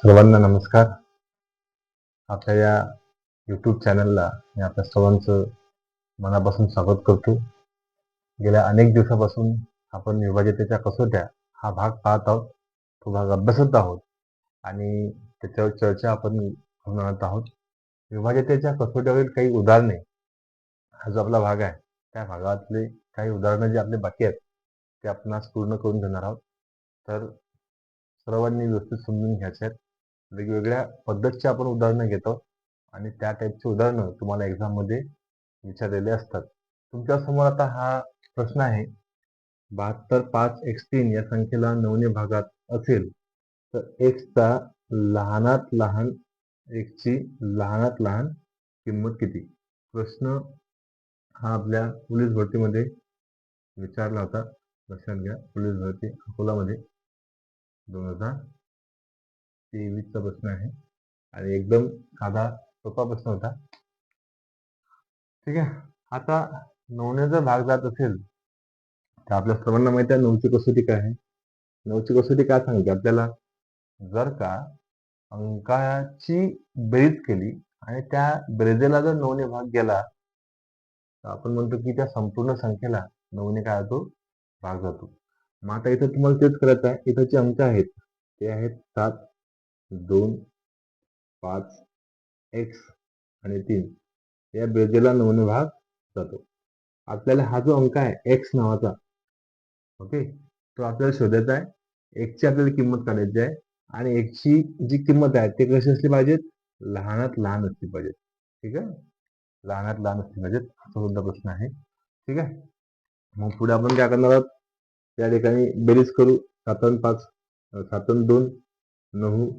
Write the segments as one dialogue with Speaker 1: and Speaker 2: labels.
Speaker 1: सर्वांना नमस्कार. आपल्या या यूट्यूब चॅनलला मी आपल्या सर्वांचं मनापासून स्वागत करतो. गेल्या अनेक दिवसापासून आपण विभाज्यतेच्या कसोट्या हा भाग पाहत आहोत, तो भाग अभ्यासत आहोत आणि त्याच्यावर चर्चा आपण करून आणत आहोत. विभाज्यतेच्या कसोट्यावरील काही उदाहरणे हा जो आपला भाग आहे, त्या भागातले काही उदाहरणं जे आपले बाकी आहेत ते आपण आज पूर्ण करून घेणार आहोत. तर सर्वांनी व्यवस्थित समजून घ्यायचे आहेत. वेगवेगळ्या पद्धतची आपण उदाहरणं घेतो आणि त्या टाईपची उदाहरणं तुम्हाला एक्झाममध्ये विचारलेले असतात. तुमच्या समोर आता हा प्रश्न आहे, 72 5 x 3 या संख्येला 9 ने भागात असेल तर ची लहानात लहान किंमत किती? प्रश्न हा आपल्या पोलीस भरतीमध्ये विचारला होता. लक्षात घ्या, पोलीस भरती अकोलामध्ये 2023चा प्रश्न आहे आणि एकदम साधा सोपा प्रश्न होता. ठीक आहे. आता 9ने जर भाग जात असेल तर आपल्या सर्वांना माहिती आहे 9ची कसोटी काय आहे. 9ची कसोटी काय सांगते आपल्याला, जर का अंकाची बेरीज केली आणि त्या बेरजेला जर 9ने भाग गेला तर आपण म्हणतो की त्या संपूर्ण संख्येला 9ने काय होतो, भाग जातो. मग आता इथं तुम्हाला तेच करायचं आहे. इथं जे अंक आहेत ते आहेत 7, 2, 5, x आणि 3. या बेरजेला 9ने भाग जातो. आपल्याला हा जो अंक आहे x नावाचा, ओके, तो आपल्याला शोधायचा आहे. x ची आपल्याला किंमत काढायची आहे आणि x ची जी किंमत आहे ते कशी असली पाहिजे, लहानात लहान असली पाहिजे. ठीक आहे, लहानात लहान असली पाहिजेत, असा सुद्धा प्रश्न आहे. ठीक आहे. मग पुढे आपण काय करणार आहोत, त्या ठिकाणी बेरीज करू. 7 आणि 5, 7 आणि 2 9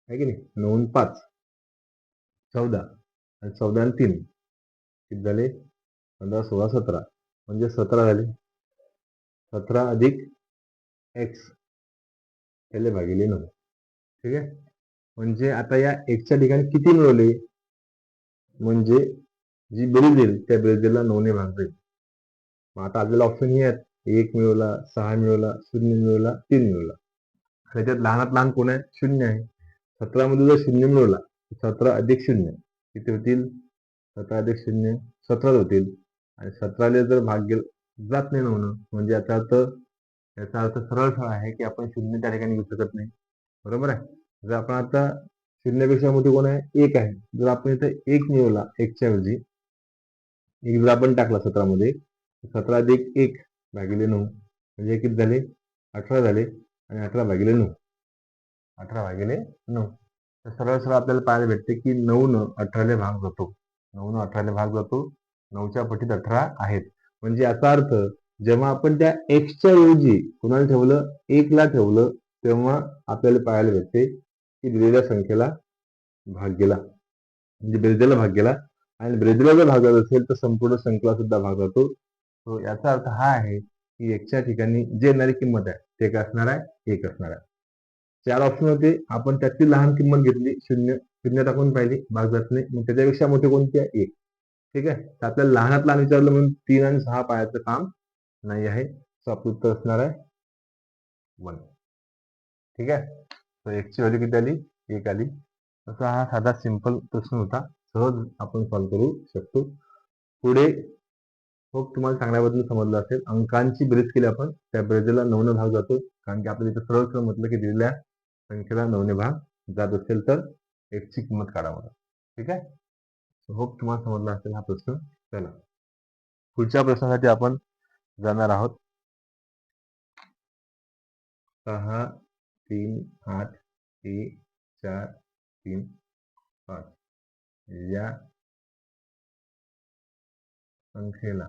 Speaker 1: आहे की नाही, 9 आणि 5 14 आणि 14 आणि 3 किती झाले, 15 16 17, म्हणजे 17 झाले. 17 अधिक x त्याले भागिले 9. ठीक आहे. म्हणजे आता या x ठिकाणी किती मिळवले, म्हणजे जी बेरीज येईल त्या बेरीजला 9ने भाग जाईल. मग आता आपल्याला ऑप्शन हे आहेत, 1 मिळवला, 6 मिळवला, 0 मिळवला, 3 मिळवला. त्याच्यात लहानात लहान कोण आहे, 0 आहे. 17 मध्ये जर 0 मिळवला 17 अधिक 0 किती होतील, 17 अधिक 0 17 होतील. आणि 17 जर भाग जात नाही 9, म्हणजे याचा अर्थ सरळ आहे की आपण 0 त्या ठिकाणी घेऊ शकत नाही. बरोबर आहे. जर आपण आता 0 पेक्षा मोठी कोण आहे, 1 आहे. जर आपण इथं 1 मिळवला, 1 च्या ऐवजी 1 जर आपण टाकला 17 मध्ये, 17 अधिक 1 भागिले 9 म्हणजे किती झाले, 18 झाले. आणि 18 भागिले 9, 18 भागिले 9. तर सरळ सरळ आपल्याला पाहायला भेटते की 9 न 18 भाग जातो. 9 न 18 भाग जातो. 9च्या पटीत 18 आहेत. म्हणजे याचा अर्थ जेव्हा आपण त्या एक्सच्या ऐवजी कुणाला ठेवलं, 1 ला ठेवलं, तेव्हा आपल्याला पाहायला भेटते की दिलेल्या संख्येला भाग गेला, म्हणजे बेरजेला भाग गेला. आणि बेरजेला जर भाग जात असेल तर संपूर्ण संख्येला सुद्धा भाग जातो. तो याचा अर्थ हा आहे की एक्सच्या ठिकाणी जे येणारी किंमत आहे ते काय असणार आहे, 1 असणार आहे. 4 ऑप्शन होते, आपण त्यातली लहान किंमत घेतली, 0 टाकून पाहिली, भाग जात नाही. मग त्याच्यापेक्षा मोठी कोणती आहे, 1. ठीक आहे. तर आपल्याला लहानात लहान विचारलं म्हणून 3 आणि 6 पाहायचं काम नाही आहे. सो आपलं उत्तर असणार आहे 1. ठीक आहे. तर एक्सची व्हॅल्यू किती आली, 1 आली. तसा हा साधा सिंपल प्रश्न होता, सहज आपण सॉल्व्ह करू शकतो. पुढे होप तुम्हाला चांगल्या पद्धतीने समजलं असेल. अंकांची बेरीज केली आपण, त्या बेरजेला 9ने भाग जातो, कारण की आपल्याला इथं सरळ सरळ म्हटलं की दिलेल्या संख्येला 9ने भाग जात असेल तर एक्सची किंमत काढा मला. ठीक आहे. होप तुम्हाला समजला असेल हा प्रश्न. चला पुढच्या प्रश्नासाठी आपण जाणार आहोत. 6 3 8 1 4 3 5 या संख्येला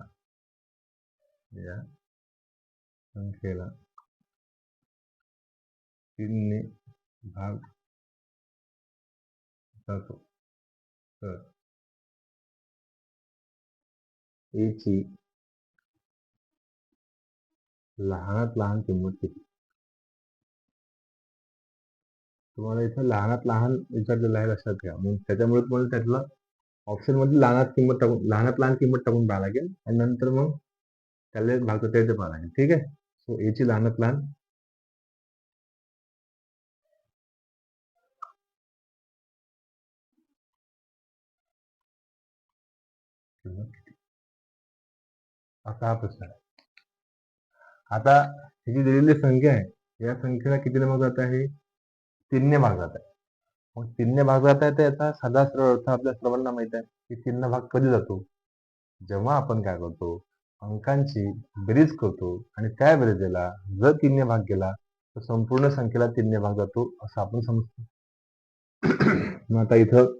Speaker 1: 3 ने भाग जातो तर a ची लहानात लहान किंमत किती? तुम्हाला इथं लहानात लहान विचारलेलं आहे, लक्षात घ्या. मग त्याच्यामुळे तुम्हाला त्यातलं ऑप्शन मध्ये लहानात लहान किंमत टाकून पाहावं लागेल आणि नंतर मग त्याला भाग ते पाहावं लागेल. ठीक आहे. सो a ची लहानात लहान किंमत किती, असा हा प्रश्न आहे. आता ही जी दिलेली संख्या आहे या संख्येला कितीने भागत आहे, 3 ने भागत आहे. मग 3 ने भागत आहे तर याचा साधा सरळ अर्थ आपल्या सर्वांना माहित आहे की 3 भाग कधी जातो, जेव्हा आपण काय करतो, अंकांची बेरीज करतो आणि त्या बेरीजेला जर 3 ने भाग केला तर संपूर्ण संख्येला 3 ने भाग जातो असं आपण समजतो. मग आता इथं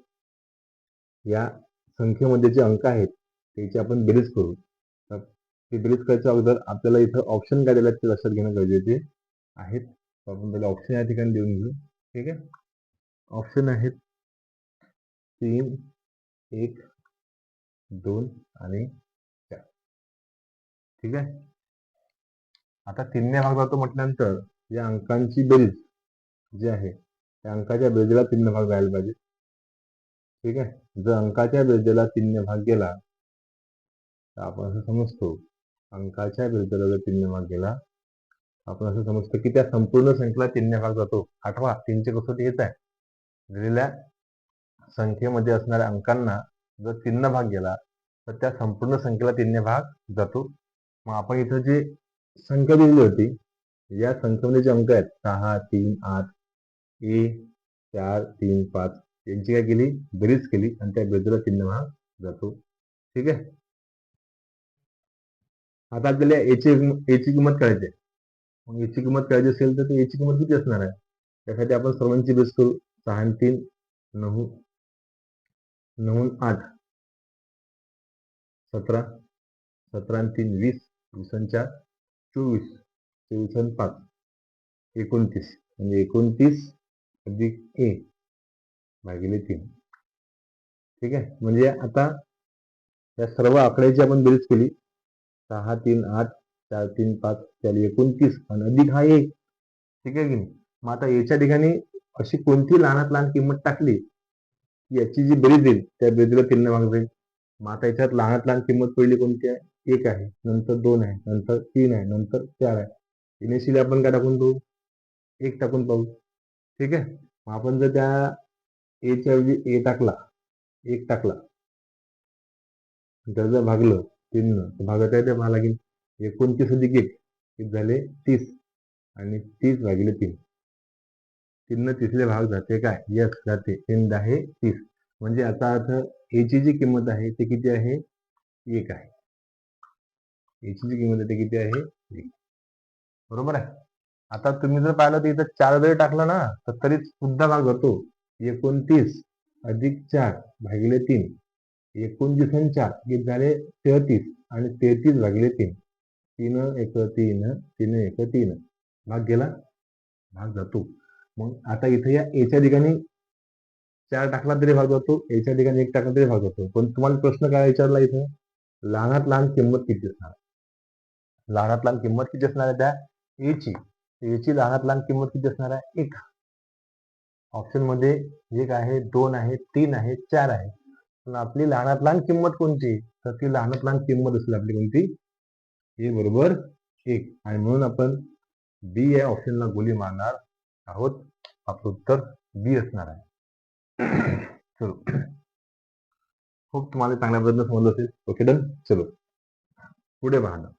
Speaker 1: या संख्येमध्ये जे अंक आहेत त्याची आपण बेरीज करू. तर ती बेरीज करायच्या अगोदर आपल्याला इथं ऑप्शन काय दिले ते लक्षात घेणं गरजेचे आहेत. आपण पहिले ऑप्शन या ठिकाणी लिहून घेऊ. ठीक आहे. ऑप्शन आहेत 3, 1, 2 आणि 4. ठीक आहे. आता 3 ने भाग जातो म्हटल्यानंतर या अंकांची बेरीज जी आहे त्या अंकाच्या बेरीजला 3 ने भाग जायला पाहिजे. ठीक आहे. जर अंकाच्या बेरजेला 3 ने भाग गेला तर आपण असं समजतो, अंकाच्या बेरजेला जर 3 ने भाग गेला आपण असं समजतो की त्या संपूर्ण संख्येला 3 ने भाग जातो. आठवा 3ची कसोटी येत आहे. दिलेल्या संख्येमध्ये असणाऱ्या अंकांना जर 3 ने भाग गेला तर त्या संपूर्ण संख्येला 3 ने भाग जातो. मग आपण इथं जी संख्या दिलेली होती या संख्येमध्ये जे अंक आहेत 6, 3, 8, 1, 4, 3, 5 यांची काय केली, बेरीज केली आणि त्या बेरजेला 3 ने भाग जातो. ठीक आहे. आता आपल्याला एची किंमत काढायची आहे. मग एची किंमत काढायची असेल तर एची किंमत किती असणार आहे, त्यासाठी आपण सर्वांची बेरीज करू. 6 आणि 3 9, 9 आणि 8 17, 17 आणि 3 20, 20 आणि 4 24, 24 आणि 5 29, म्हणजे 29 अधिक 1 भागिले 3. ठीक आहे. म्हणजे आता या सर्व आकड्याची आपण बेरीज केली. 6, 3, 8, 4, 3, 5 त्याला 29 आणि अधिक हा 1. ठीक आहे की नाही. मग आता याच्या ठिकाणी अशी कोणती लहानात लहान किंमत टाकली की याची जी बेरीज येईल त्या बेरीजला 3 ने भाग जाईल. मग आता याच्यात लहानात लहान किंमत पहिली कोणती आहे, 1 आहे, नंतर 2 आहे, नंतर 3 आहे, नंतर 4 आहे. इनिशियली आपण काय टाकून पाहू, 1 टाकून पाहू. ठीक आहे. मग आपण जर त्या एच्या ऐवजी ए टाकला, 1 टाकला, जर जर भागलं 3 तर भागात आहे ते भाग लागेल. 29 अधिक 1 झाले 30 आणि 30 भागिले 3. 3 तिसरे भाग जाते काय, यस जाते. 3 10 30. म्हणजे याचा अर्थ एची जी किंमत आहे ती किती आहे, 1 आहे. एची जी किंमत आहे ती किती आहे, 1. बरोबर आहे. आता तुम्ही जर पाहिलं तर इथं 4 जरी टाकलं ना तर तरी सुद्धा भाग जातो. 29 अधिक 4 भागिले 3. 29 आणि 4 किती झाले, 33 आणि 33 भागिले 3. 3 1 3, 3 1 3. भाग गेला, भाग जातो. मग आता इथे या एच्या ठिकाणी 4 टाकला तरी भाग जातो, एच्या ठिकाणी 1 टाकला तरी भाग जातो. पण तुम्हाला प्रश्न काय विचारला इथं, लहानात लहान किंमत किती असणार, लहानात लहान किंमत किती असणार आहे त्या एची. एची लहानात लहान किंमत किती असणार आहे, 1. ऑप्शन मध्ये 1 आहे, 2 आहे, 3 आहे, 4 आहे. पण आपली लहानात लहान किंमत कोणती, तर ती लहानात लहान किंमत असेल आपली कोणती, ए बरोबर 1. आणि म्हणून आपण बी या ऑप्शनला गोली मारणार आहोत. आपलं उत्तर बी असणार आहे. चलो, खूप तुम्हाला चांगल्या पद्धतीने समजलं असेल. Okay done. चलो पुढे पाहणार.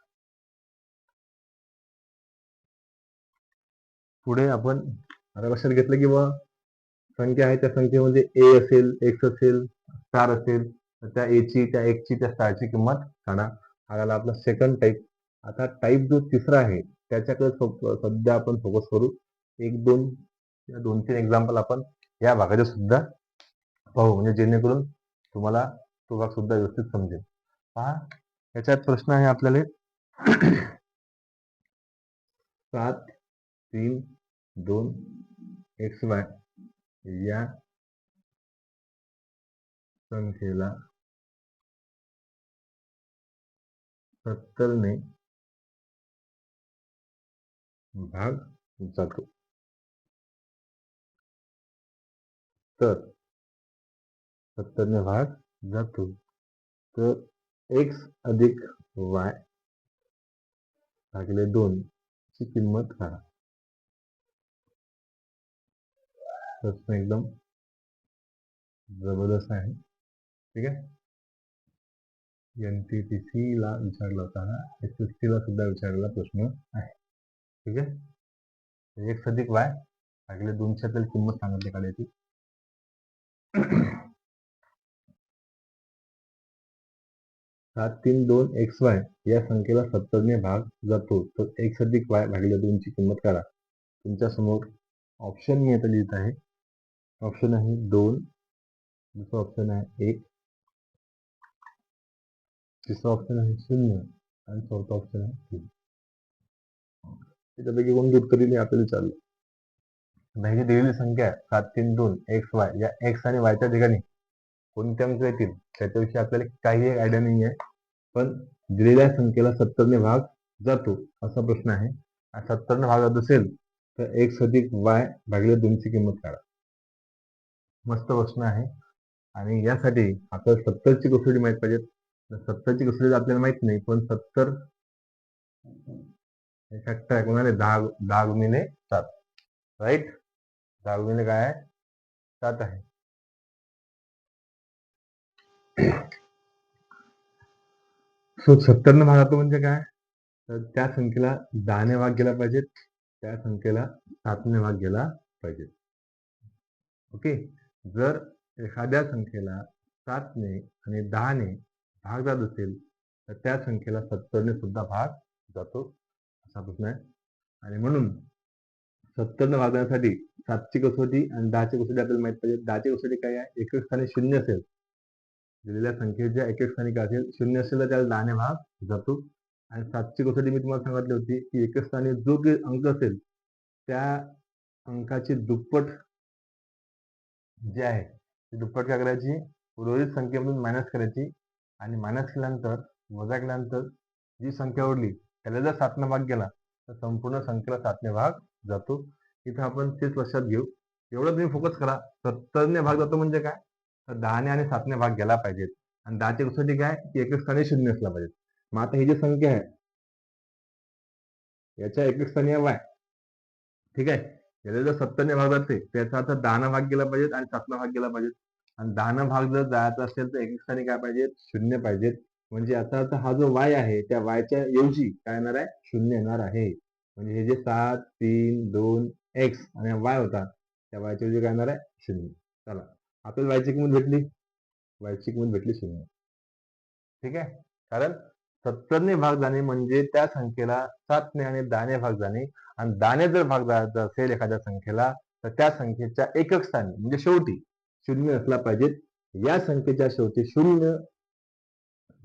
Speaker 1: पुढे आपण आता लक्षात घेतलं की बा संख्या आहे त्या संख्येमध्ये ए असेल, एक्स असेल, स्टार असेल तर त्या एची, त्या एक्सची, त्या स्टारची किंमत काढा. हा झाला आपला सेकंड टाईप. आता टाईप जो तिसरा आहे त्याच्याकडे सध्या आपण फोकस करू. 1 2 या 2-3 एक्झाम्पल आपण या भागाचे सुद्धा पाहू, म्हणजे जेणेकरून तुम्हाला तो भाग सुद्धा व्यवस्थित समजेल. पहा, याच्यात प्रश्न आहे आपल्याला 7 3 2 एक्स वाय या संख्येला 70 ने भाग जातो. तर 70 ने भाग जातो तर एक्स अधिक वाय भागिले 2 ची किंमत काढा. प्रश्न एकदम जबरदस्त आहे. ठीक आहे. NTPC ला विचारला होता हा, SSC ला सुद्धा विचारलेला प्रश्न आहे. ठीक आहे, x अधिक y भागिले 2ची आपल्याला किंमत सांगितली काढायची. 732xy या संख्येला 70 ने भाग जातो तर x अधिक y भागिले 2ची किंमत काढा. तुमच्या समोर ऑप्शन मी आता लिहित आहे. ऑप्शन आहे 2, दुसरा ऑप्शन आहे 1, तिसरा ऑप्शन आहे 0 आणि चौथा ऑप्शन आहे 3. त्याच्यापैकी कोणती उत्तर दिली आपल्याला चाललं. ही दिलेली संख्या आहे 732xy, या x आणि y च्या ठिकाणी कोणते अंक येतील त्याच्याविषयी आपल्याला काही आयडिया नाही आहे, पण दिलेल्या संख्येला 70 ने भाग जातो असा प्रश्न आहे. 70 ने भाग जात असेल तर x अधिक y भागिले 2ची किंमत काढा. मस्त प्रश्न आहे आणि यासाठी आपल्याला 70ची कसोटी माहित पाहिजे. 70ची कसोटी आपल्याला माहित नाही, पण 70 फॅक्टर आहे कोणाला 10 गुणिले 7, राईट. 10 गुणिले काय आहे 7 आहे. सो 70 ने भाग जातो म्हणजे काय, तर त्या संख्येला 10 ने भाग गेला पाहिजे, त्या संख्येला 7 ने भाग गेला पाहिजे. ओके, जर एखाद्या संख्येला 7 ने आणि 10 ने भाग जात असेल तर त्या संख्येला 70 ने सुद्धा भाग जातो असा प्रश्न आहे. आणि म्हणून 70 ने भाग जाण्यासाठी 7ची कसोटी आणि 10ची कसोटी आपल्याला माहित पाहिजे. 10ची कसोटी काय आहे, एकक स्थानी 0 असेल, दिलेल्या संख्येच्या एकक स्थानी काय असेल 0 असेल तर त्याला 10 ने भाग जातो. आणि 7ची कसोटी मी तुम्हाला सांगितली होती की एकक स्थानी जो काही अंक असेल त्या अंकाची दुप्पट जे आहे ती दुप्पट काय करायची, उर्वरित संख्येमधून मायनस करायची आणि मायनस केल्यानंतर वजा केल्यानंतर जी संख्या उरली त्याला जर 7 ने भाग गेला तर संपूर्ण संख्येला 7 ने भाग जातो. इथं आपण तेच लक्षात घेऊ. एवढं तुम्ही फोकस करा. 70 ने भाग जातो म्हणजे काय, तर 10 ने आणि 7 ने भाग गेला पाहिजेत. आणि 10ची कसोटी काय की एकक स्थानी 0 असला पाहिजे. मग आता ही जी संख्या आहे याच्या एकक स्थानी आहे y, ठीक आहे. याला जर 70 ने भाग जाते त्याचा अर्थ 10 ने भाग गेला पाहिजे आणि 7 ने भाग गेला पाहिजे. आणि 10 ने भाग जर जायचा असेल तर एकक स्थानी काय पाहिजे 0 पाहिजेत. म्हणजे याचा अर्थ हा जो y आहे त्या y च्या ऐवजी काय येणार आहे 0 येणार आहे. म्हणजे हे जे 7 3 2 x आणि y होता त्या y च्या ऐवजी काय येणार आहे 0. चला, आपल्याला y ची किंमत भेटली, y ची किंमत भेटली 0. ठीक आहे, कारण 70 ने भाग जाणे म्हणजे त्या संख्येला 7 ने आणि 10 ने भाग जाणे. आणि 10 ने जर भाग जायचा असेल एखाद्या संख्येला तर त्या संख्येच्या एकक स्थानी म्हणजे शेवटी 0 असला पाहिजे. या संख्येच्या शेवटी 0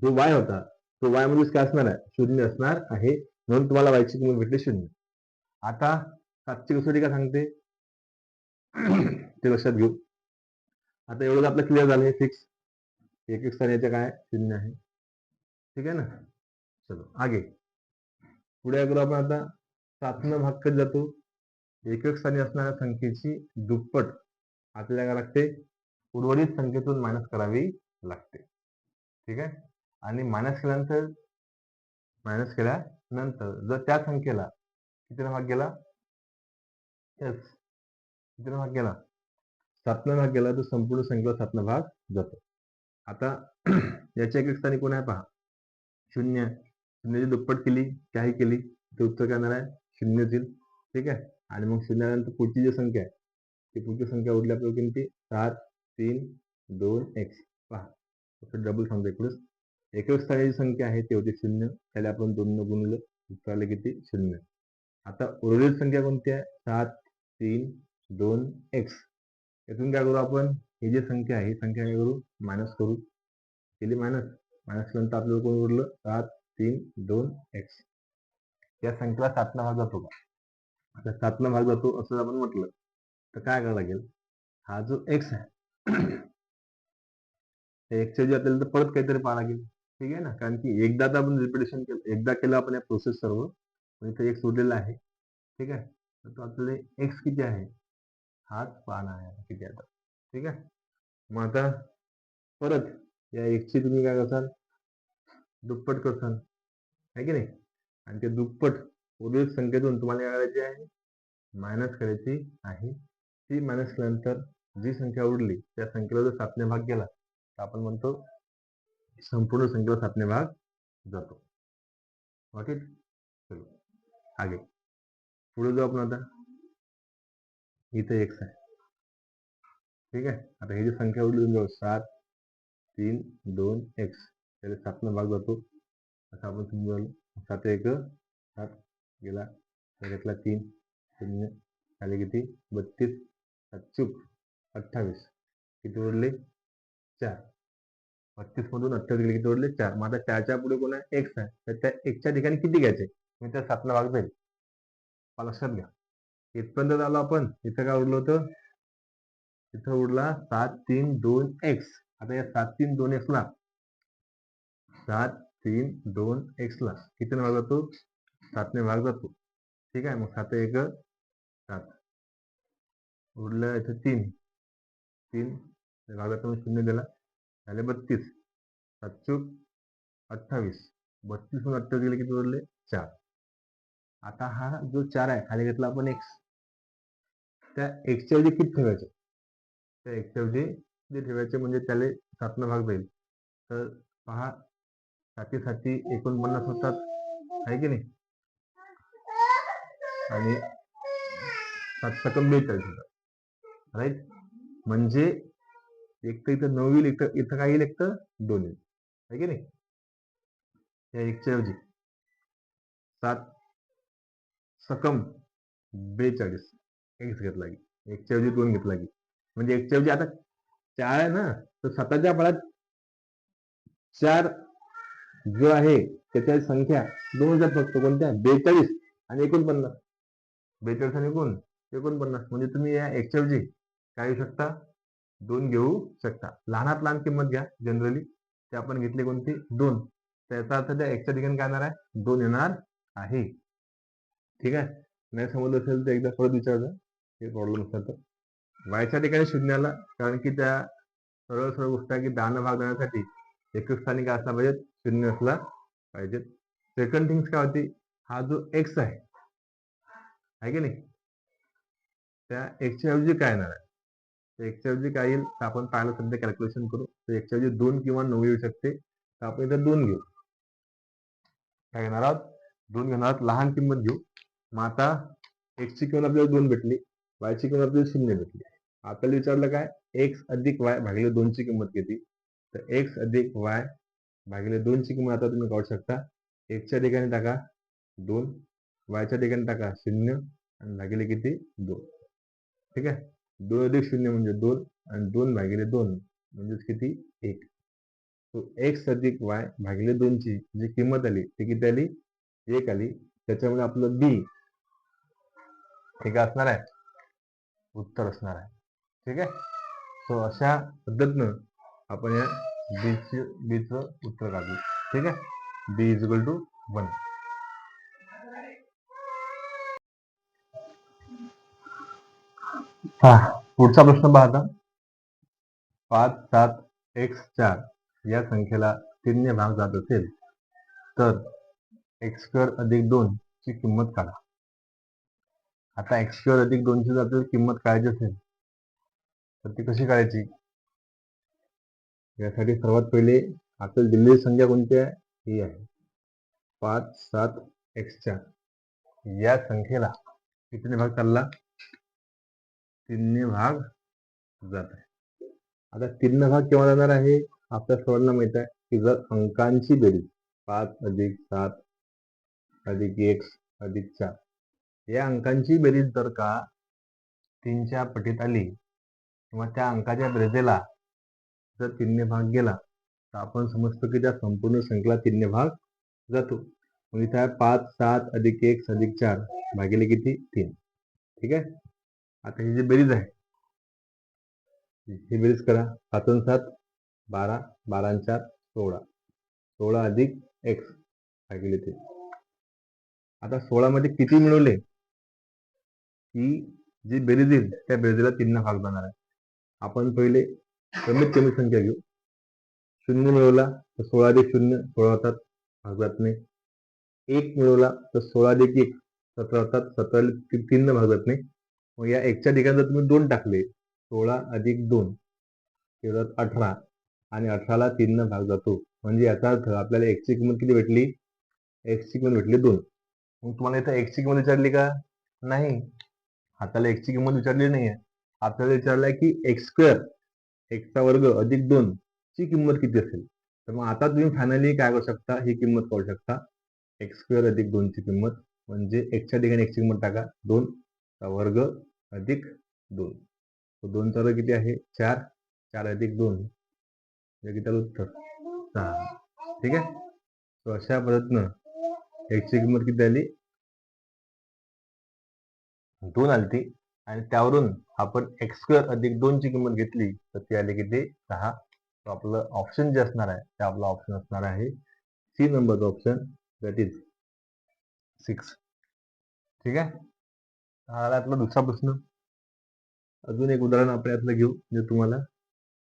Speaker 1: जो y होता तो y मध्येच काय असणार आहे 0 असणार आहे. म्हणून तुम्हाला y ची किंमत भेटली 0. आता 7ची कसोटी काय सांगते ते लक्षात घेऊ. आता एवढं आपलं क्लिअर झालं, हे फिक्स एकक स्थानी याच्या काय 0 आहे. ठीक आहे ना. चलो आगे पुढे करू आपण. आता 7 ने भाग कधी जातो, एकक स्थानी असणाऱ्या संख्येची दुप्पट आपल्याला काय लागते उर्वरित संख्येतून मायनस करावी लागते. ठीक आहे. आणि मायनस केल्यानंतर जर त्या संख्येला कितीने भाग गेला, यस कितीने भाग गेला 7 ने भाग गेला तर संपूर्ण संख्येला 7 ने भाग जातो. आता याच्या एकक स्थानी कोण आहे पहा 0. 0ची दुप्पट केली काही केली तर उत्तर काय येणार आहे 0 येईल. ठीक आहे. आणि मग 0 नंतर पुढची जी संख्या आहे ती पुढची संख्या उरली आपल्याला किमती 7 3 2 x. पहा डबल सांगतो इकडे. एकक स्थानी संख्या आहे ती होती 0, त्याला आपण 2 ने गुणलं उत्तर आले किती 0. आता उर्वरित संख्या कोणती आहे 7 3 2 x. यातून काय करू आपण, ही जी संख्या आहे ही संख्या काय करू मायनस करू. केली मायनस केल्यानंतर आपल्याला कोण उरलं 7 3 2 x. या संख्येला 7 ने भाग जातो का, आता 7 ने भाग जातो असं आपण म्हटलं तर काय करावं लागेल, हा जो x आहे एक्सच्या आपल्याला तर परत काहीतरी पाहावं लागेल. ठीक आहे ना, कारण की एकदा तर आपण रिपिटेशन केलं, एकदा केलं आपण या प्रोसेस सर्व, पण इथे एक सोडलेला आहे. ठीक आहे, तर तो आपल्याला एक्स किती आहे हाच पाहणं आहे किती आता. ठीक आहे, मग आता परत या एक्सची तुम्ही काय करसाल दुप्पट करसाल आहे की नाही. आणि ते दुप्पट उर्वरित संख्येतून तुम्हाला काय करायची आहे मायनस करायची आहे. ती मायनस केल्यानंतर जी संख्या उरली त्या संख्येला जर 7 ने भाग गेला तर आपण म्हणतो संपूर्ण संख्येला 7 ने भाग जातो. ओके, चलो आगे पुढे जाऊ आपण. आता इथे x आहे, ठीक आहे. आता ही जी संख्या उडून जाऊ 7 3 2 x, त्याला 7 ने भाग जातो असं आपण समजून. 7 1 7 गेला, घेतला 3 0 झाले किती 32, 7 28, किती उरले 4. 32 मधून 28 गेले किती उरले 4. मग आता 4च्या पुढे कोण आहे x आहे, तर त्या x च्या ठिकाणी किती घ्यायचे, मी त्या 7 ला भाग जाईल. लक्षात घ्या, इथपर्यंत झालो आपण. इथं काय उरलं होतं, इथं उरला 7 3 2 x. आता या 7 3 2 x ला 7 3 2 x ला किती भाग जातो, 7 ने भाग जातो. ठीक आहे. मग 7 1 7 उरलं इथे 3 3 भागात 0 दिला, झाले 32, 7 28, 32 मधून 28 गेले किती उरले 4. आता हा जो 4 आहे खाली घेतला आपण x, त्या x च्या ऐवजी किती ठेवायचे, त्या x च्या ऐवजी जे ठेवायचे म्हणजे त्याला 7 ने भाग जाईल. तर पहा 7 7 49 होतात, आहे की नाही, आणि 7 सकम 42 होतात. राईट, म्हणजे एक तर इथं 9 येईल, इथं काय येईल, एक तर 2 येईल, आहे की नाही. या x च्या ऐवजी 7 सकम 42 x घेतला की, x च्या ऐवजी 2 घेतला की, म्हणजे x च्या ऐवजी आता 4 आहे ना, तर 7च्या फळात 4 जो आहे त्याच्या संख्या 2 हजार फक्त, कोणत्या 42 आणि 49. 42 आणि 49, म्हणजे तुम्ही या x च्या ऐवजी काय घेऊ शकता, 2 घेऊ शकता. लहानात लहान किंमत घ्या जनरली, ते आपण घेतली कोणती 2. त्याचा अर्थ त्या x च्या ठिकाणी काय येणार आहे 2 येणार आहे. ठीक आहे. नाही समजलं असेल तर एकदा परत विचारलं, काही प्रॉब्लेम असेल तर. वायच्या ठिकाणी 0 आला, कारण की त्या सरळ सरळ गोष्ट आहे की 10 ने भाग देण्यासाठी एकच स्थानी काय असला पाहिजे, 0 असला पाहिजे. सेकंड थिंग्स काय होती, हा जो x आहे की नाही, त्या x च्या ऐवजी काय येणार आहे, x च्या ऐवजी काय येईल तर आपण पाहिलं सध्या कॅल्क्युलेशन करू. तर x च्या ऐवजी 2 किंवा 9 येऊ शकते, तर आपण इथं 2 घेऊ. काय घेणार आहोत, 2 घेणार आहोत, लहान किंमत घेऊ. मग आता x ची किंमत आपल्याला 2 भेटली, y ची किंमत आपल्याला 0 भेटली. आपल्याला विचारलं काय, x अधिक y भागिले 2 ची किंमत किती, तर x अधिक y भागिले 2 ची किंमत आता तुम्ही काढू शकता. x च्या ठिकाणी टाका 2, y च्या ठिकाणी टाका 0 आणि भागिले किती 2. ठीक आहे. 2 अधिक 0 म्हणजे 2 आणि 2 भागिले 2 म्हणजेच किती 1. x अधिक y भागिले 2 ची जी किंमत आली ती किती आली, 1 आली. त्याच्यामुळे आपलं बी हे काय असणार आहे, उत्तर असणार आहे. ठीक आहे. सो अशा पद्धतीनं आपण या बीचं उत्तर काढू. ठीक आहे. बी इज इक्वल टू 1. पुढचा प्रश्न पाहता. 5 7 x 4 या संख्येला 3 ने भाग जात असेल तर x² अधिक 2 ची किंमत काढा. आता x² अधिक 2 ची जर किंमत काढायची असेल तर ती कशी काढायची, यासाठी सर्वात पहिले आपल्याला दिलेली संख्या कोणती आहे, ही आहे 5 7 x 4. या संख्येला कितीने भाग चालला, 3 ने भाग जात आहे. आता 3 ने भाग केव्हा जाणार आहे, आपल्या सर्वांना माहित आहे की जर अंकांची बेरीज 5 अधिक 7 अधिक x अधिक 4 या अंकांची बेरीज जर का 3च्या पटीत आली किंवा त्या अंकाच्या बेरजेला जर 3 ने भाग गेला तर आपण समजतो की त्या संपूर्ण संख्येला 3 ने भाग जातो. मग इथे आहे 5 7 अधिक x अधिक 4 भागिले किती 3. ठीक आहे. आता ही जी बेरीज आहे ही बेरीज करा. 7 आणि 7 12, 12 आणि 4 16, 16 अधिक x भागिले 3. आता 16 मध्ये किती मिळवले, ही जी बेरीज येईल त्या बेरीजला 3 ने भाग जाणार आहे. आपण पहिले कमीत कमी संख्या घेऊ. 0 मिळवला तर 16 अधिक 0 16 होतात, भागात नाही. 1 मिळवला तर 16 अधिक 1 17 होतात, 17 3 ने भागत नाही. मग या 1च्या ठिकाणी जर तुम्ही 2 टाकले, 16 अधिक 2 18 आणि 18ला 3 भाग जातो. म्हणजे याचा अर्थ आपल्याला x ची किंमत किती भेटली? x ची किंमत भेटली 2. मग तुम्हाला इथं x ची किंमत विचारली का? नाही. आपल्याला x ची किंमत विचारली नाहीये. आपल्याला विचारलंय की x चा वर्ग अधिक 2 ची किंमत किती असेल? तर मग आता तुम्ही फायनली काय करू शकता? ही किंमत काढू शकता. x² अधिक 2 ची किंमत म्हणजे x च्या ठिकाणी x ची किंमत टाका. 2 चा वर्ग अधिक 2. 2 चा वर्ग किती आहे? 4. 4 अधिक 2 म्हणजे किती उत्तर? 6. ठीक आहे. तर अशा पद्धतीनं x ची किंमत किती आली? 2 आली आणि त्यावरून आपण x² अधिक 2 ची किंमत घेतली तर ती आली किती? 6. तर आपलं ऑप्शन जे असणार आहे ते आपलं ऑप्शन असणार आहे सी नंबरचं ऑप्शन, दॅट इज 6. ठीक आहे. हा आला आपला दुसरा प्रश्न. अजून एक उदाहरण आपण यातलं घेऊ जे तुम्हाला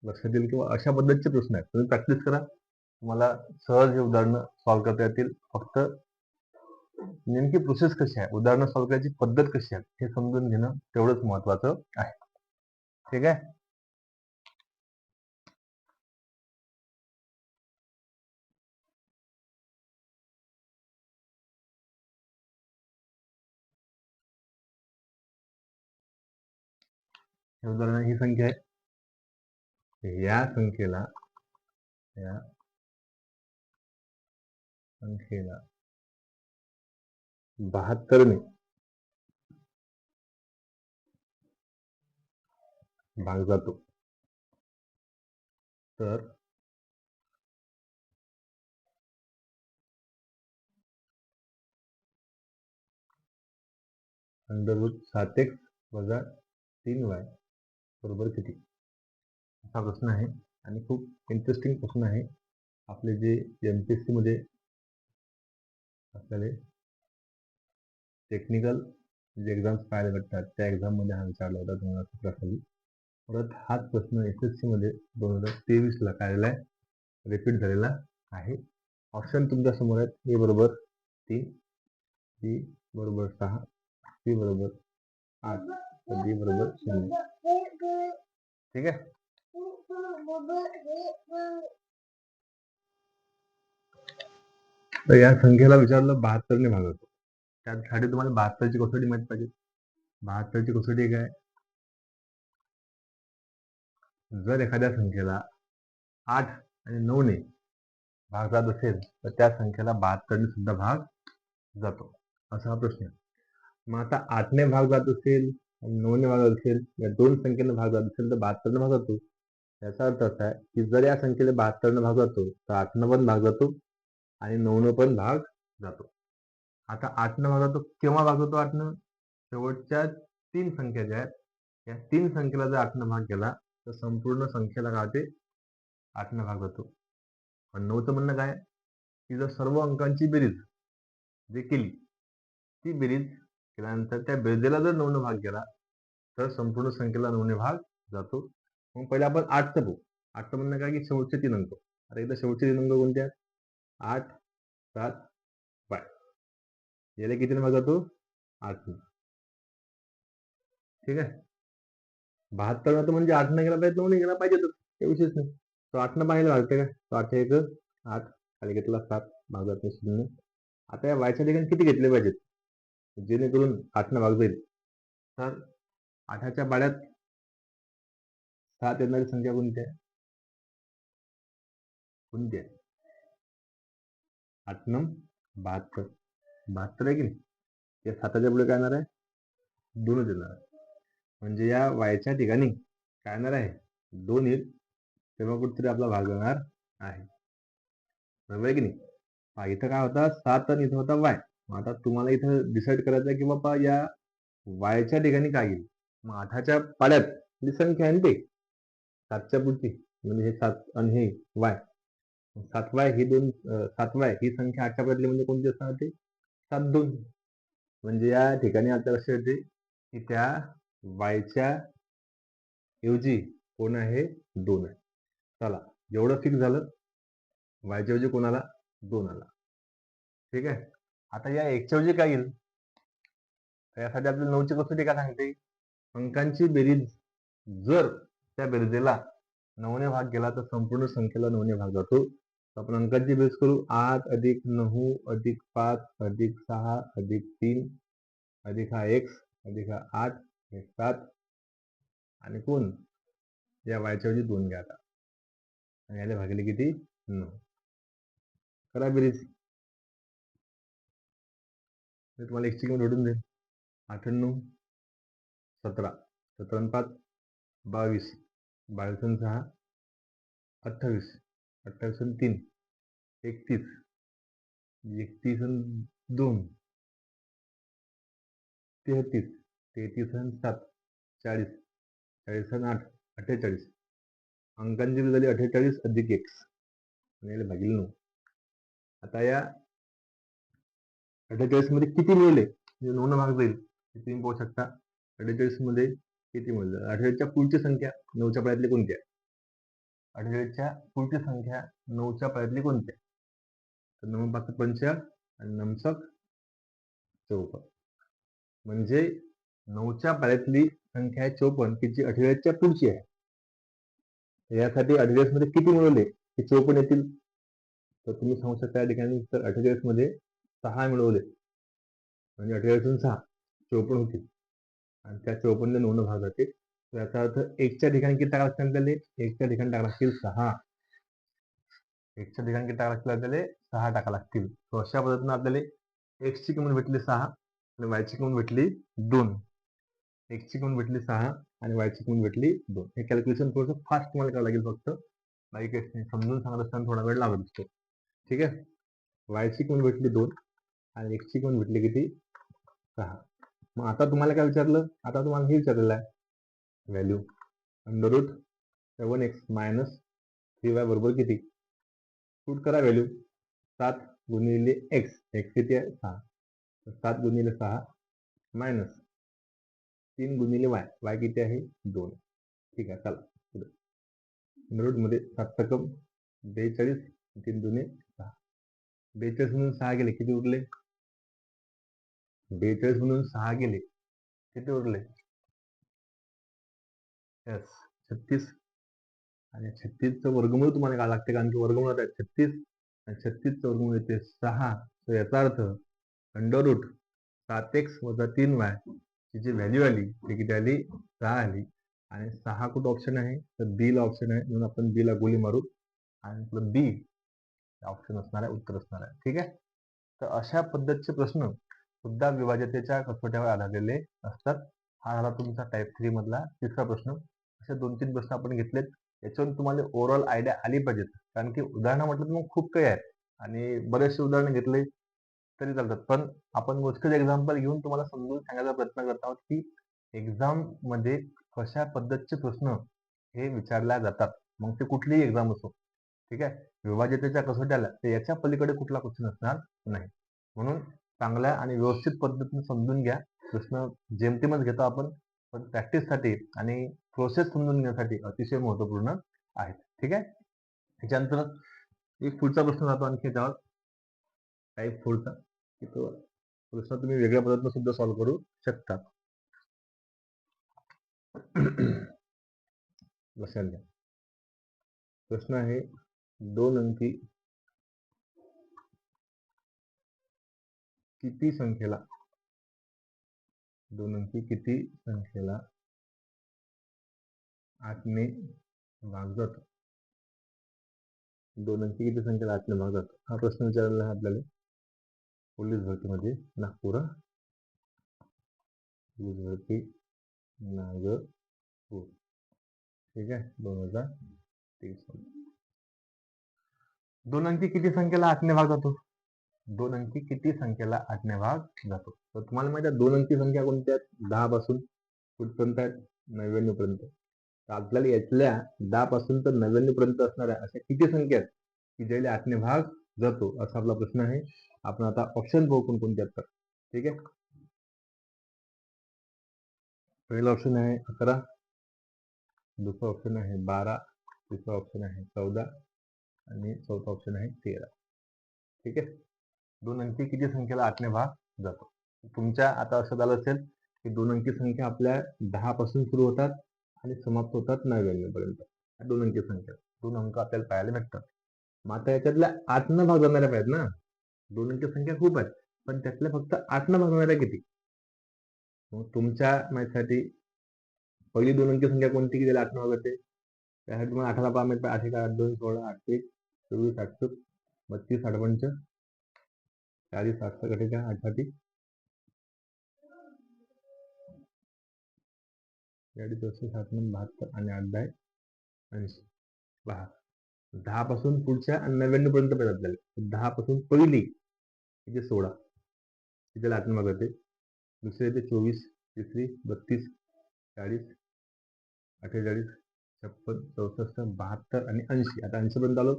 Speaker 1: लक्षात येईल किंवा अशा पद्धतीचे प्रश्न आहेत. तुम्ही प्रॅक्टिस करा. तुम्हाला सहज हे उदाहरणं सॉल्व्ह करता येतील. फक्त नेमकी प्रोसेस कशी आहे, उदाहरणं सॉल्व्ह करायची पद्धत कशी आहे हे समजून घेणं तेवढंच महत्वाचं आहे. ठीक आहे. हे उदाहरण ही संख्या आहे. या संख्येला 72 ने भाग जातो. तर √7x वजा 3y बरोबर किती? असा प्रश्न आहे आणि खूप इंटरेस्टिंग प्रश्न आहे. आपले जे MPSC मध्ये आपल्याला टेक्निकल जे एक्झाम्स पाहायला भेटतात त्या एक्झाममध्ये हा विचारला होता 2017 साली. परत हाच प्रश्न SSC मध्ये 2023ला काय झालाय? रिपीट झालेला आहे. ऑप्शन तुमच्या समोर आहेत. A बरोबर 3, B बरोबर 6, C बरोबर 8, तर D बरोबर 0. ठीक आहे. तर या संख्येला विचारलं 72 ने भागातो. त्यासाठी तुम्हाला 72ची कसोटी माहित पाहिजे. 72ची कसोटी काय? जर एखाद्या संख्येला 8 आणि 9 ने भाग जात असेल तर त्या संख्येला 72 ने सुद्धा भाग जातो. असा हा प्रश्न आहे. मग आता 8 ने भाग जात असेल आणि 9 ने भाग जात असेल, या दोन संख्येने भाग जात असेल तर 72 ने भाग जातो. याचा अर्थ असा आहे की जर या संख्येला 72 ने भाग जातो तर 8 ने पण भाग जातो आणि 9 ने पण भाग जातो. आता 8 ने भाग जातो केव्हा भाग जातो? 8 न शेवटच्या 3 संख्या ज्या आहेत या 3 संख्येला जर 8 ने भाग केला तर संपूर्ण संख्येला काय होते? 8 ने भाग जातो. पण 9चं म्हणणं काय? की जर सर्व अंकांची बेरीज जे केली ती बेरीज केल्यानंतर त्या बेरजेला जर 9 ने भाग केला तर संपूर्ण संख्येला 9 ने भाग जातो. मग पहिले आपण 8चं बघू. 8चं म्हणणं काय की शेवटचे 3 अंक. आता इथं शेवटचे 3 अंक कोणते आहेत? 8, 7, 5. याला कितीने भाग जातो? 8 ने. ठीक आहे. 72 जातो म्हणजे 8 ने गेला पाहिजे, 9 ने गेला पाहिजे. काही विषयच नाही. तो 8 ने पाहायला लागते का? तो 8 1 8 खाली घेतला 7 भागात 0. आता या वायच्या ठिकाणी किती घेतले पाहिजेत जेणेकरून 8 ने भाग जाईल? तर 8च्या पाड्यात 7 येणारी संख्या कोणती आहे? कोणती आहे? 8 9 72. 72 आहे की नाही? या 7च्या पुढे काय येणार आहे? 2च येणार आहे. म्हणजे या वायच्या ठिकाणी काय येणार आहे? 2 येईल तेव्हा कुठेतरी आपला भाग येणार आहे. बरोबर आहे की नाही? इथं काय होता? 7 आणि इथं होता वाय. मग आता तुम्हाला इथं डिसाईड करायचं आहे की बाबा या वायच्या ठिकाणी काय येईल? मग 8च्या पाड्यात जी संख्या आहे ना ते 7च्या पुढची म्हणजे हे 7 आणि हे वाय. 7y ही 7y ही संख्या 8च्या पाड्यातली म्हणजे कोणती असणार ते? 7 2. म्हणजे या ठिकाणी आपल्याला लक्षात येते की त्या वायच्या ऐवजी कोण आहे? 2 आहे. चला एवढं फिक्स झालं. वायच्या ऐवजी कोण आला? 2 आला. ठीक आहे. आता या 1च्या ऐवजी काय येईल? तर यासाठी आपल्याला 9ची कसोटी काय सांगते? अंकांची बेरीज जर त्या बेरजेला 9ने भाग केला तर संपूर्ण संख्येला 9ने भाग जातो. आपण अंकांची बेस करू. 8 अधिक 9 अधिक 5 अधिक 6 अधिक 3 अधिक हा x अधिक हा 8 हे 7 आणि कोण या वायच्या ऐवजी 2 घ्या आता आणि याला भागिले किती 9. करा बेरीज. मी तुम्हाला x ची किंमत भेटून देईल. 8 आणि 9 17 17 आणि 5 22 22 आणि 6 28 28 आणि 3 31 31 आणि 2 33 33 आणि 7 40 40 आणि 8 48 अंकांची बेरीज झाली 48 अधिक x आणि याला भागिले 9. आता या 48 मध्ये किती मिळवले 9 न भाग जाईल तुम्ही पाहू शकता. 48 मध्ये किती मिळवले 48च्या पुढची संख्या 9च्या पाड्यातली कोणती आहे. 48च्या पुढची संख्या 9च्या पाड्यातली कोणती आहे. तर 9 5 पंच आणि 9 54 म्हणजे 9च्या पाड्यातली संख्या आहे 54 की जी 48च्या पुढची आहे. यासाठी 48 मध्ये किती मिळवले ते 54 येतील. तर तुम्ही सांगू शकता या ठिकाणी तर 48 मध्ये 6 मिळवले म्हणजे 48 6 54 होतील आणि त्या 54 9 भाग जाते. तर याचा अर्थ एकच्या ठिकाणी किती टाका लागतील आपल्याला. एकच्या ठिकाणी टाका लागतील 6. एकच्या ठिकाणी किती टाका लागतील आपल्याला 6 टाका लागतील. तर अशा पद्धतीने आपल्याला x ची किंमत भेटली 6 आणि y ची किंमत भेटली 2. x ची किंमत भेटली 6 आणि y ची किंमत भेटली 2. हे कॅल्क्युलेशन थोडंसं फास्ट तुम्हाला करावं लागेल फक्त. बाकी काही समजून सांगत असताना थोडा वेळ लागत असतो. ठीक आहे. y ची किंमत भेटली 2 आणि x ची किंमत भेटली किती 6. मग आता तुम्हाला काय विचारलं. आता तुम्हाला हे विचारलेलं आहे value under route 7x minus 3y बरोबर किती. पुट करा व्हॅल्यू 7 गुणिले x x किती आहे 6 तर 7 गुणिले 6 मायनस 3 गुणिले y y किती आहे 2. ठीक आहे चला पुढे. अंडर रूट मध्ये 7 रक्कम 42 3 दुने 6 42 म्हणून 6 गेले किती उरले. 42 म्हणून 6 गेले किती उरले. यस 36 आणि 36चं वर्गमूळ तुम्हाला काय लागते कारण की वर्गमूळ आहे 36 आणि 36चं वर्गमूळ येते 6. तर याचा अर्थ अंडर रूट 7x वजा 3y ची जी व्हॅल्यू आली ती किती आली 6 आली आणि 6 कुठं ऑप्शन आहे तर बी ला ऑप्शन आहे म्हणून आपण बी ला गोळी मारू आणि आपलं बी ऑप्शन असणार आहे उत्तर असणार आहे. ठीक आहे. तर अशा पद्धतीचे प्रश्न सुद्धा विभाज्यतेच्या कसोट्यावर आधारलेले असतात. हा झाला तुमचा टाईप 3 मधला तिसरा प्रश्न. असे 2-3 प्रश्न आपण घेतलेत. याच्यावरून तुम्हाला ओव्हरऑल आयडिया आली पाहिजेत कारण की उदाहरणं म्हटलं तर मग खूप काही आहेत आणि बरेचसे उदाहरण घेतले तरी चालतात. पण आपण मोजकेच एक्झाम्पल घेऊन तुम्हाला समजून सांगायचा प्रयत्न करत आहोत की एक्झाम मध्ये कशा पद्धतीचे प्रश्न हे विचारल्या जातात. मग ते कुठलीही एक्झाम असो. ठीक आहे. विभाज्यतेच्या कसोट्याला तर याच्या पलीकडे कुठला क्वेश्चन असणार नाही. म्हणून चांगल्या आणि व्यवस्थित पद्धतीने समजून घ्या. प्रश्न जेमतेमच घेतो आपण पण प्रॅक्टिससाठी आणि प्रोसेस समजून घेण्यासाठी अतिशय महत्वपूर्ण आहेत. ठीक आहे. त्याच्यानंतर एक पुढचा प्रश्न जातो आणखी त्यावर टाईप 4चा की तो प्रश्न तुम्ही वेगळ्या पद्धतीने सुद्धा सॉल्व्ह करू शकता. लक्षात घ्या. प्रश्न आहे 2 अंकी किती संख्येला 2 अंकी किती संख्येला 8 ने भाग जातो. 2 अंकी किती संख्येला 8 ने भाग जातो हा प्रश्न विचारलेला आहे आपल्याला पोलीस भरतीमध्ये नागपूर. पोलीस भरती नागपूर. ठीक आहे 2023. 2 अंकी किती संख्येला 8 ने भाग जातो. 2 अंकी किती संख्येला 8 ने भाग जातो. तर तुम्हाला माहिती आहे 2 अंकी संख्या कोणत्या आहेत 10 पासून कुठपर्यंत आहेत 99 पर्यंत. तर आपल्याला यातल्या 10 पासून तर 99 पर्यंत असणाऱ्या अशा किती संख्या आहेत की ज्याला 8 ने भाग जातो असा आपला प्रश्न आहे. आपण आता ऑप्शन पाहू कोणकोणते आहेत तर. ठीक आहे. पहिला ऑप्शन आहे 11, दुसरा ऑप्शन आहे 12, तिसरा ऑप्शन आहे 14 आणि चौथा ऑप्शन आहे 13. ठीक आहे. 2 अंकी किती संख्येला 8 ने भाग जातो. तुमच्या आता असं झालं असेल की 2 अंकी संख्या आपल्या 10 पासून सुरू होतात आणि समाप्त होतात 99 पर्यंत. दोन अंकी संख्या, 2 अंक आपल्याला पाहायला भेटतात. मग आता याच्यातल्या 8 न भाग जाणाऱ्या पाहिजेत ना. 2 अंकी संख्या खूप आहेत, पण त्यातल्या फक्त 8 न भागणाऱ्या किती? मग तुमच्या माहितीसाठी पहिली 2 अंकी संख्या कोणती की ज्याला 8 न भागते? त्यासाठी तुम्हाला 8 ला पहा माहित 8 1 8 2 16 8 1 24 8 2 32 8 पंच 40 8 6 8 8 8 7 72 आणि 8 10 80. पहा 10 पासून पुढच्या 99 पर्यंत पाहिजे आपल्याला. 10 पासून पहिली म्हणजे 16 त्याला 8 न भागते. दुसरे येते 24, तिसरी 32, 40, 48, 56, 64, 72 आणि 80. आता 80 पर्यंत आलो.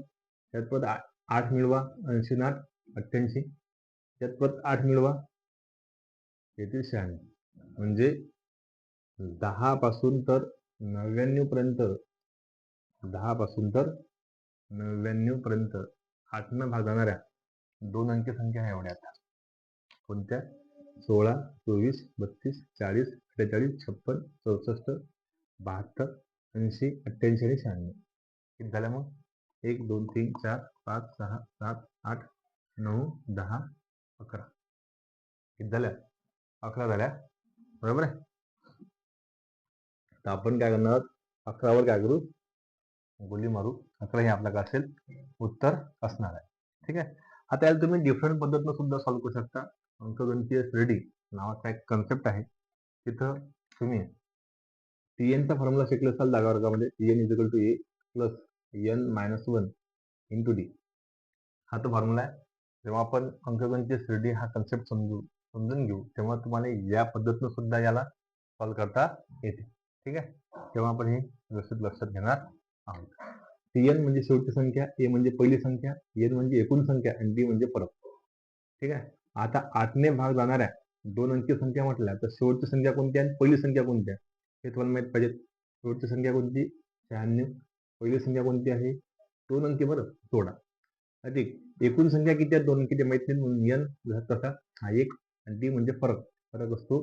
Speaker 1: त्यात परत 8 मिळवा, 80 8 88. त्यात परत 8 मिळवा, येतील 96. म्हणजे 10 पासून तर 99 पर्यंत, 10 पासून तर 99 पर्यंत 8 न भाग जाणाऱ्या 2 अंकी संख्या एवढ्या आता. कोणत्या? 16, 24, 32, 40, 48, 56, 64, 72, 80, 88 आणि 96. किती झाल्या मग? 1 2 3 4 5 6 7 8 9 10 11. किती झाल्या? 11 झाल्या. बरोबर आहे. तर आपण काय करणार आहोत? 11 काय करू? गोली मारू. 11 हे आपल्याकडे असेल उत्तर असणार आहे. ठीक आहे. आता याला तुम्ही डिफरंट पद्धतीनं सुद्धा सॉल्व्ह करू शकता. अंकगणितीय श्रेणी नावाचा एक कन्सेप्ट आहे. तिथं तुम्ही TN चा फॉर्म्युला शिकले असाल 10व्या वर्गामध्ये. TN equal to A plus N minus 1 into D. हा तो फॉर्म्युला आहे. जेव्हा आपण अंकगणितीय श्रेणी हा कन्सेप्ट समजून घेऊ तेव्हा तुम्हाला या पद्धतीनं सुद्धा याला सॉल्व्ह करता येते. ठीक आहे. तेव्हा आपण हे व्यवस्थित लक्षात घेणार आहोत. TN म्हणजे शेवटची संख्या, A म्हणजे पहिली संख्या, N म्हणजे एकूण संख्या आणि D म्हणजे फरक. ठीक आहे. आता 8 ने भाग जाणाऱ्या 2 अंकी संख्या म्हटल्या तर शेवटची संख्या कोणती आणि पहिली संख्या कोणती आहे हे तुम्हाला माहित पाहिजे. शेवटची संख्या कोणती? 96. पहिली संख्या कोणती आहे? 2 अंकी बरं 16. अधिक एकूण संख्या किती आहे? 2 अंकी ते माहित नाही म्हणून N कसा हा 1 आणि D म्हणजे फरक. फरक असतो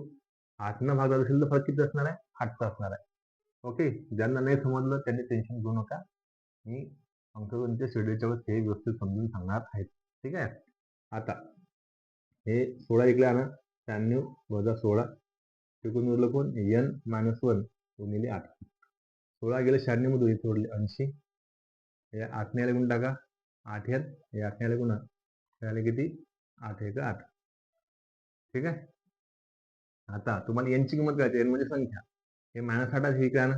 Speaker 1: 8 न भाग जात असेल तर फरक किती असणार आहे? 8चा असणार आहे. ओके. ज्यांना नाही समजलं त्यांनी टेन्शन घेऊ नका. मी अंकगणितीय श्रेणीच्या वेळेस हे व्यवस्थित समजून सांगणार आहे. ठीक आहे. आता हे 16 इकडे आणा. 96 वजा 16 तिकडून उरलं कोण? N मायनस 1 गुणिले 8. 16 गेले 96 मधून इथे उरले 80. या 8 ने गुण टाका. 8 N या 8 ने गुणा. झाले किती? 8 1 8. ठीक आहे. आता तुम्हाला N ची किंमत करायची. N म्हणजे संख्या. हे मायनस 8 हे इकडे आणा.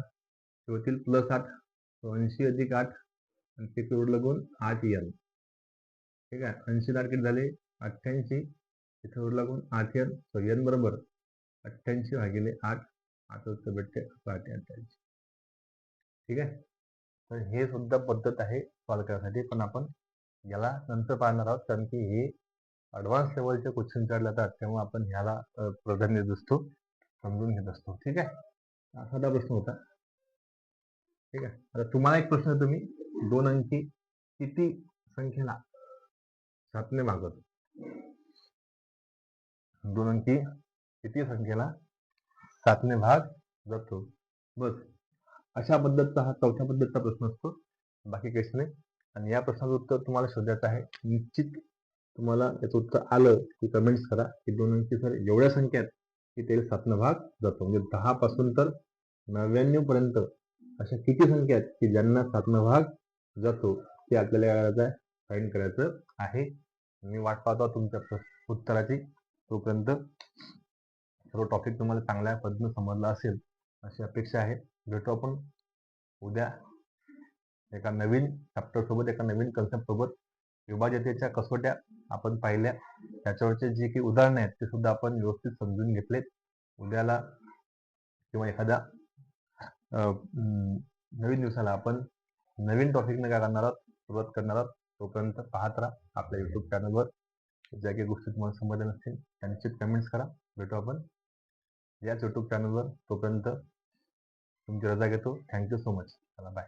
Speaker 1: होतील प्लस 8. 80 अधिक 8 आणि तिकडे उरलं कोण? 8 N. ठीक आहे. 80 किती झाले? 88. इथे उरला कोण? 8 N. So N बरोबर 88 भागिले 8. 8 उत्तर भेटते 88. ठीक आहे. तर हे सुद्धा पद्धत आहे सॉल्व्ह करण्यासाठी, पण आपण याला नंतर पाहणार आहोत कारण की हे ॲडव्हान्स लेवलचे क्वेश्चन काढले जातात तेव्हा आपण ह्याला प्राधान्य असतो, समजून घेत असतो. ठीक आहे. हा साधा प्रश्न होता. ठीक आहे. आता तुम्हाला एक प्रश्न तुम्ही 2 अंकी किती संख्येला 7 ने भागवतो? 2 अंकी किती संख्येला 7 ने भाग जातो? बस अशा पद्धतीचा हा चौथ्या पद्धतीचा प्रश्न असतो. बाकी काहीच नाही. आणि या प्रश्नाचं उत्तर तुम्हाला शोधायचं आहे. निश्चित तुम्हाला याचं उत्तर आलं की कमेंट्स करा की 2 अंकी सर एवढ्या संख्या आहेत की त्याला 7 न भाग जातो. म्हणजे 10 पासून तर 99 पर्यंत अशा किती संख्या आहेत की ज्यांना 7 न भाग जातो ते आपल्याला काय करायचं आहे? फाइंड करायचं आहे. मी वाट पाहतो तुमच्या उत्तराची. तोपर्यंत सर्व टॉपिक तुम्हाला चांगल्या पद्धतीने समजला असेल अशी अपेक्षा आहे. भेटू आपण उद्या एका नवीन चॅप्टर सोबत, एका नवीन कन्सेप्ट सोबत. विभाज्यतेच्या कसोट्या आपण पाहिल्या, त्याच्यावरचे जे काही उदाहरणे आहेत ते सुद्धा आपण व्यवस्थित समजून घेतलेत. उद्याला किंवा एखाद्या नवीन दिवसाला आपण नवीन टॉपिकने काय करणार आहोत? सुरुवात करणार आहोत. तोपर्यंत पाहत राहा आपल्या युट्यूब चॅनलवर. ज्या काही गोष्टी तुम्हाला समजल्या नसतील त्यांची कमेंट्स करा. भेटू आपण याच युट्यूब चॅनलवर. तोपर्यंत तुमची रजा घेतो. Thank you so much. चला बाय.